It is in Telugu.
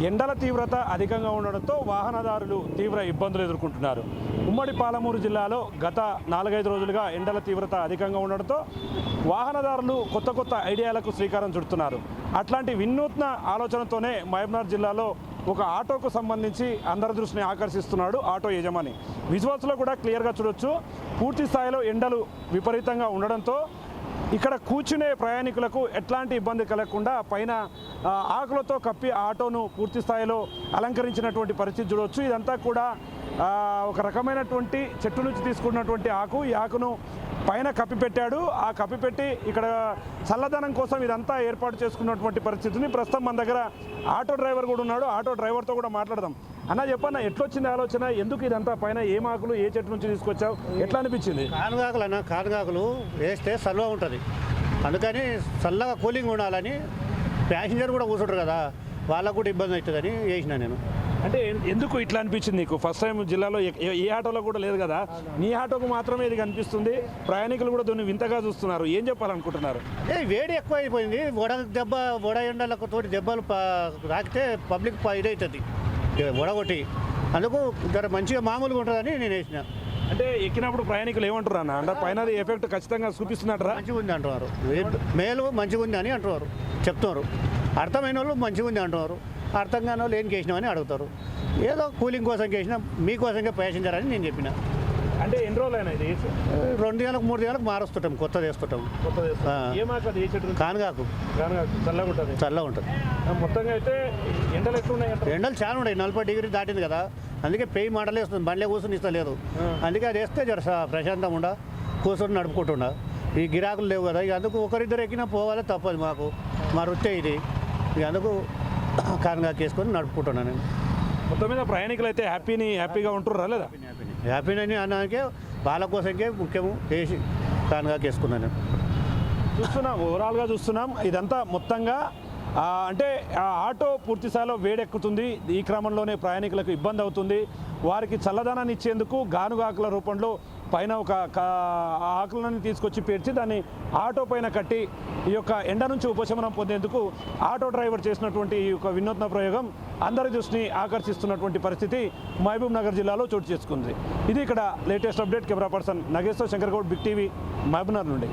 ఎండల తీవ్రత అధికంగా ఉండడంతో వాహనదారులు తీవ్ర ఇబ్బందులు ఎదుర్కొంటున్నారు. ఉమ్మడి పాలమూరు జిల్లాలో గత 4-5 రోజులుగా ఎండల తీవ్రత అధికంగా ఉండడంతో వాహనదారులు కొత్త ఐడియాలకు శ్రీకారం చుడుతున్నారు. అట్లాంటి వినూత్న ఆలోచనతోనే మహబూబ్నగర్ జిల్లాలో ఒక ఆటోకు సంబంధించి అందరి దృష్టిని ఆకర్షిస్తున్నాడు ఆటో యజమాని. విజువల్స్లో కూడా క్లియర్గా చూడొచ్చు. పూర్తి స్థాయిలో ఎండలు విపరీతంగా ఉండడంతో ఇక్కడ కూర్చునే ప్రయాణికులకు ఎట్లాంటి ఇబ్బంది కలగకుండా పైన ఆకులతో కప్పి ఆటోను పూర్తి స్థాయిలో అలంకరించినటువంటి పరిస్థితి చూడవచ్చు. ఇదంతా కూడా ఒక రకమైనటువంటి చెట్టు నుంచి తీసుకున్నటువంటి ఆకు. ఈ ఆకును పైన కప్పిపెట్టాడు. ఆ కప్పిపెట్టి ఇక్కడ చల్లదనం కోసం ఇదంతా ఏర్పాటు చేసుకున్నటువంటి పరిస్థితిని ప్రస్తుతం మన దగ్గర ఆటో డ్రైవర్ కూడా ఉన్నాడు. ఆటో డ్రైవర్తో కూడా మాట్లాడదాం. అన్న చెప్పన్న, ఎట్లొచ్చింది ఆలోచన? ఎందుకు ఇదంతా పైన ఏం ఆకులు, ఏ చెట్టు నుంచి తీసుకొచ్చావు, ఎట్లా అనిపించింది? కానుగాకులు అన్న, కానుగాకులు వేస్తే చల్లగా ఉంటుంది, అందుకని చల్లగా కూలింగ్ ఉండాలని ప్యాసింజర్ కూడా కూర్చుంటారు కదా, వాళ్ళకు కూడా ఇబ్బంది అవుతుందని వేసిన నేను. అంటే ఎందుకు ఇట్లా అనిపించింది నీకు? ఫస్ట్ టైం జిల్లాలో ఏ ఆటోలో కూడా లేదు కదా, నీ ఆటోకు మాత్రమే ఇది కనిపిస్తుంది. ప్రయాణికులు కూడా దీన్ని వింతగా చూస్తున్నారు. ఏం చెప్పాలనుకుంటున్నారు? వేడి ఎక్కువ అయిపోయింది, వడ ఎండలకు తోటి దెబ్బలు తాకితే పబ్లిక్ ఇదవుతుంది వడగొట్టి, అందుకు జర మంచిగా మామూలుగా ఉంటుందని నేను వేసిన. అంటే ఎక్కినప్పుడు ప్రయాణికులు ఏమంటారు అన్న? అంటే పైన ఎఫెక్ట్ ఖచ్చితంగా చూపిస్తున్నట్రా? మంచిగా ఉంది అంటున్నారు, మేలు మంచిగా ఉంది అని అంటున్నారు, చెప్తున్నారు. అర్థమైన వాళ్ళు మంచిగా ఉంది అంటున్నారు, అర్థం కాని వాళ్ళు ఏం చేసినామని అడుగుతారు. ఏదో కూలింగ్ కోసం చేసినా, మీకోసంగా ప్యాసింజర్ అని నేను చెప్పిన. అంటే ఎన్ని రోజులు అయినా ఇది? 2 గంటలకు 3 గంటలకు మారుస్తుంటాం, కొత్తది వేస్తుంటాం. కానుగాకు చల్లగా ఉంటుంది. మొత్తంగా అయితే ఎండలు ఎట్లున్నాయి? ఎండలు చాలా ఉన్నాయి, 40 డిగ్రీ దాటింది కదా, అందుకే పెయి మంటలే వస్తుంది, బండ్లే కూర్చొని ఇస్తలేదు. అందుకే అది వేస్తే జర ప్రశాంతంగా ఉండ, కూర్చొని నడుపుకుంటుండ. ఈ గిరాకులు లేవు కదా, ఇక అందుకు ఒకరిద్దరు ఎక్కినా పోవాలి, తప్పదు మాకు, మా వృత్తే ఇది. ఇక అందుకు కానుగాకు వేసుకొని నడుపుకుంటున్నాను నేను. మొత్తం మీద ప్రయాణికులు అయితే హ్యాపీగా ఉంటుర్రా లేదా? హ్యాపీనని అన్నాకే వాళ్ళ కోసంకే ముఖ్యము వేసి కానుగాకు వేసుకున్నాను నేను. ఓవరాల్గా చూస్తున్నాం ఇదంతా మొత్తంగా. అంటే ఆటో పూర్తి స్థాయిలో వేడెక్కుతుంది. ఈ క్రమంలోనే ప్రయాణికులకు ఇబ్బంది అవుతుంది. వారికి చల్లదనాన్ని ఇచ్చేందుకు గానుగాకుల రూపంలో పైన ఒక ఆకులను తీసుకొచ్చి పేర్చి దాన్ని ఆటో పైన కట్టి ఈ యొక్క ఎండ నుంచి ఉపశమనం పొందేందుకు ఆటో డ్రైవర్ చేసినటువంటి ఈ యొక్క వినూత్న ప్రయోగం అందరి దృష్టిని ఆకర్షిస్తున్నటువంటి పరిస్థితి మహబూబ్ నగర్ జిల్లాలో చోటు చేసుకుంది. ఇది ఇక్కడ లేటెస్ట్ అప్డేట్. కెమెరా పర్సన్ నగేష్తో శంకర్ గౌడ్, బిగ్ టీవీ, మహబూబ్ నగర్ నుండి.